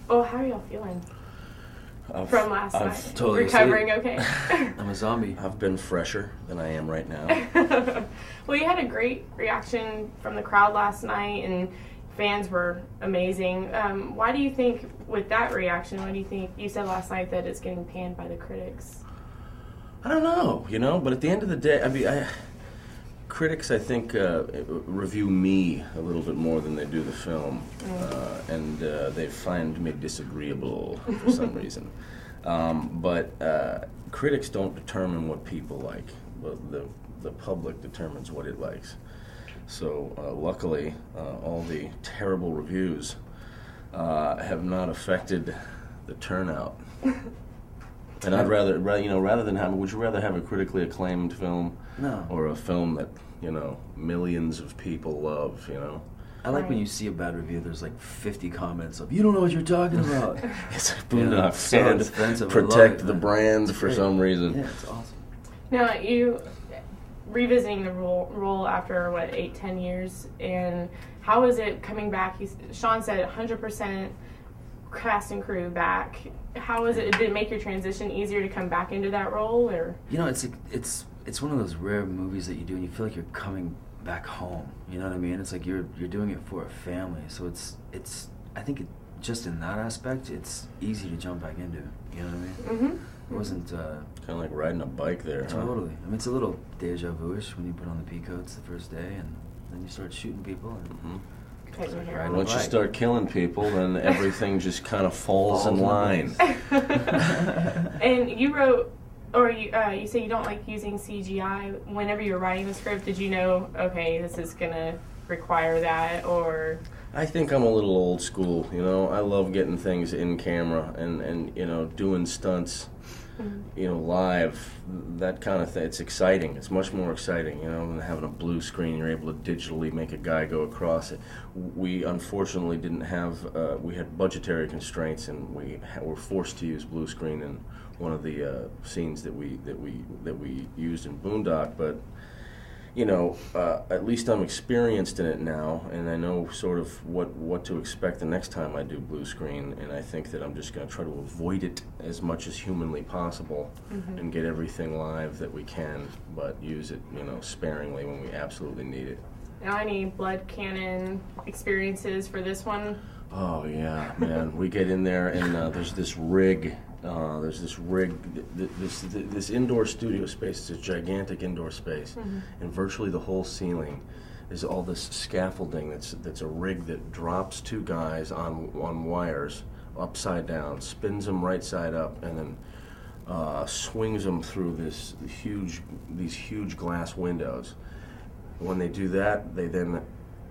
Oh, how are y'all feeling from last night? Totally recovering okay? I'm a zombie. I've been fresher than I am right now. Well, you had a great reaction from the crowd last night, and fans were amazing. Why do you think, with that reaction, why do you think you said last night that it's getting panned by the critics? I don't know, but at the end of the day, I mean, critics, I think, review me a little bit more than they do the film, and they find me disagreeable for some reason. But critics don't determine what people like, but the public determines what it likes. So luckily, all the terrible reviews have not affected the turnout. And I'd rather than have, would you rather have a critically acclaimed film, No, or a film that millions of people love? I like when you see a bad review. There's like 50 comments of "You don't know what you're talking about." It's like Boondock so fans defensive. protect I love the it, brand for some reason. Yeah, it's awesome. Now, you revisiting the role after, 8-10 years, and how is it coming back? Sean said 100% cast and crew back. How is it? Did it make your transition easier to come back into that role, or? It's one of those rare movies that you do and you feel like you're coming back home. You know what I mean? It's like you're doing it for a family. So it's I think just in that aspect, it's easy to jump back into. You know what I mean? Mm-hmm. It wasn't Kind of like riding a bike there. totally. I mean, it's a little deja vu-ish when you put on the pea coats the first day and then you start shooting people. And Cut your hair Right. off. Once you Right. start killing people, then everything just kind of falls in Falls in line. And you wrote, or you say you don't like using CGI. Whenever you were writing the script, did you know, okay, this is gonna require that, or? I think I'm a little old school, I love getting things in camera and doing stunts, live, that kind of thing. It's exciting. It's much more exciting, than having a blue screen. You're able to digitally make a guy go across it. We unfortunately didn't have, we had budgetary constraints, and we were forced to use blue screen in one of the scenes that we used in Boondock, but at least I'm experienced in it now, and I know sort of what to expect the next time I do blue screen, and I think that I'm just going to try to avoid it as much as humanly possible and get everything live that we can, but use it, sparingly when we absolutely need it. Now, any blood cannon experiences for this one? Oh yeah, man. We get in there and there's this rig. This indoor studio space. It's a gigantic indoor space, and virtually the whole ceiling is all this scaffolding. That's a rig that drops two guys on wires upside down, spins them right side up, and then swings them through these huge glass windows. When they do that, they then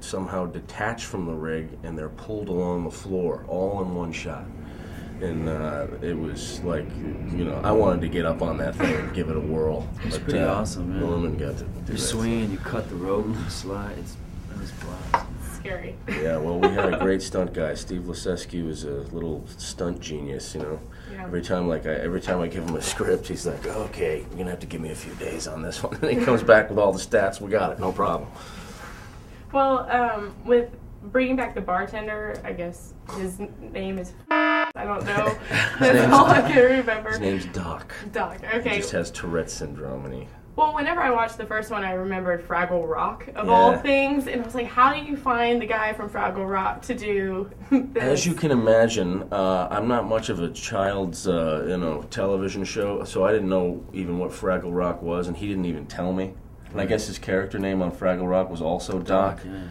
somehow detach from the rig and they're pulled along the floor, all in one shot. And it was like, I wanted to get up on that thing and give it a whirl. It's pretty awesome, man. Norman got to do You're that. swinging, you cut the rope, you slide. It was blast. Scary. Yeah, well, we had a great stunt guy. Steve Lasescu is a little stunt genius, Yeah. Every time I give him a script, he's like, okay, you're going to have to give me a few days on this one. And he comes back with all the stats. We got it, no problem. Well, with bringing back the bartender, I guess his name is, I don't know. That's all I can remember. His name's Doc. Doc, He okay. just has Tourette's syndrome, and Well, whenever I watched the first one, I remembered Fraggle Rock, of all things. And I was like, how do you find the guy from Fraggle Rock to do this? As you can imagine, I'm not much of a child's, television show, so I didn't know even what Fraggle Rock was, and he didn't even tell me. And I guess his character name on Fraggle Rock was also Doc. Yeah.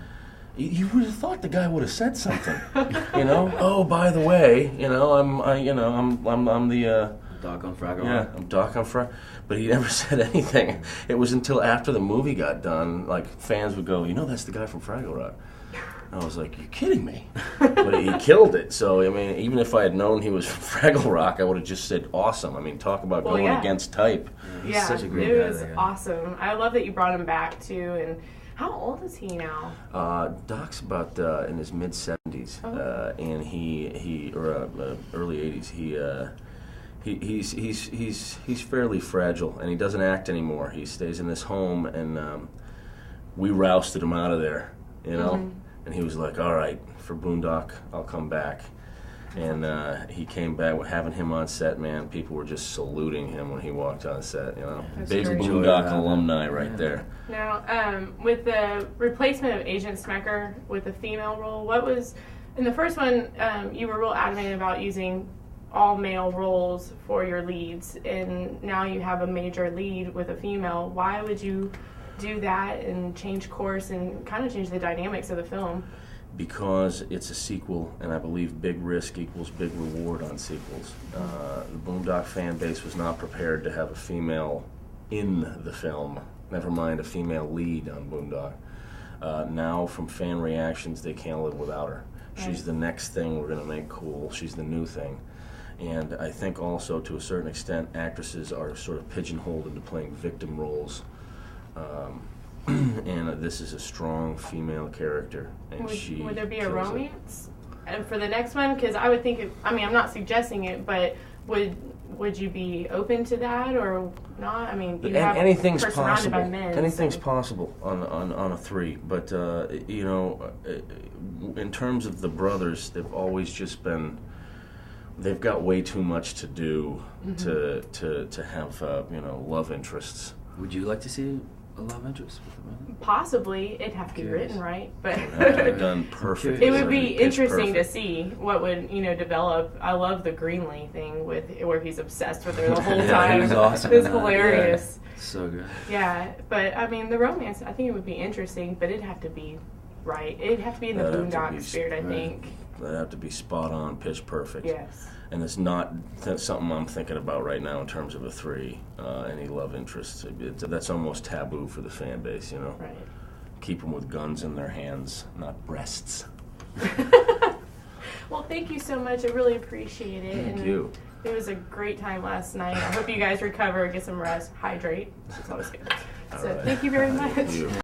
You would have thought the guy would have said something, Oh, by the way, I'm the. Doc on Fraggle Yeah, Rock. I'm Doc on Fraggle. But he never said anything. It was until after the movie got done, like fans would go, that's the guy from Fraggle Rock. I was like, you're kidding me. But he killed it. So, even if I had known he was from Fraggle Rock, I would have just said awesome. Talk about going against type. He's such a great it guy. was that guy. awesome. I love that you brought him back, too. And how old is he now? Doc's about in his mid-70s, and he early 80s. He's fairly fragile, and he doesn't act anymore. He stays in this home, and we rousted him out of there, And he was like, all right, for Boondock, I'll come back. And he came back, having him on set, man, people were just saluting him when he walked on set, That's Big great. Boondock alumni right there. Now, with the replacement of Agent Smecker with a female role, what was, in the first one, you were real adamant about using all male roles for your leads, and now you have a major lead with a female. Why would you do that and change course and kind of change the dynamics of the film? Because it's a sequel, and I believe big risk equals big reward on sequels. The Boondock fan base was not prepared to have a female in the film, never mind a female lead on Boondock. Now, from fan reactions, they can't live without her. She's the next thing we're going to make cool. She's the new thing. And I think also, to a certain extent, actresses are sort of pigeonholed into playing victim roles. And this is a strong female character, and would there be a romance? And for the next one, because I would think, I'm not suggesting it, but would you be open to that or not? I mean, you have anything's a person surrounded possible. by men. Anything's possible on a 3, but in terms of the brothers, they've always just been. They've got way too much to do to have love interests. Would you like to see a love interest with the brother? Possibly. It'd have to be written right, but Done perfectly. it would be interesting to see what would develop. I love the Greenlee thing where he's obsessed with her the whole time. He's awesome. It's hilarious. Yeah, so good. Yeah, but the romance, I think it would be interesting, but it'd have to be right. It'd have to be in the Boondock spirit, I think. That'd have to be spot on, pitch perfect. Yes. And it's not something I'm thinking about right now in terms of a 3, any love interests. That's almost taboo for the fan base, Right. Keep them with guns in their hands, not breasts. Well, thank you so much. I really appreciate it. Thank you. It was a great time last night. I hope you guys recover, get some rest, hydrate. It's always good. So right. thank you very much. Thank you.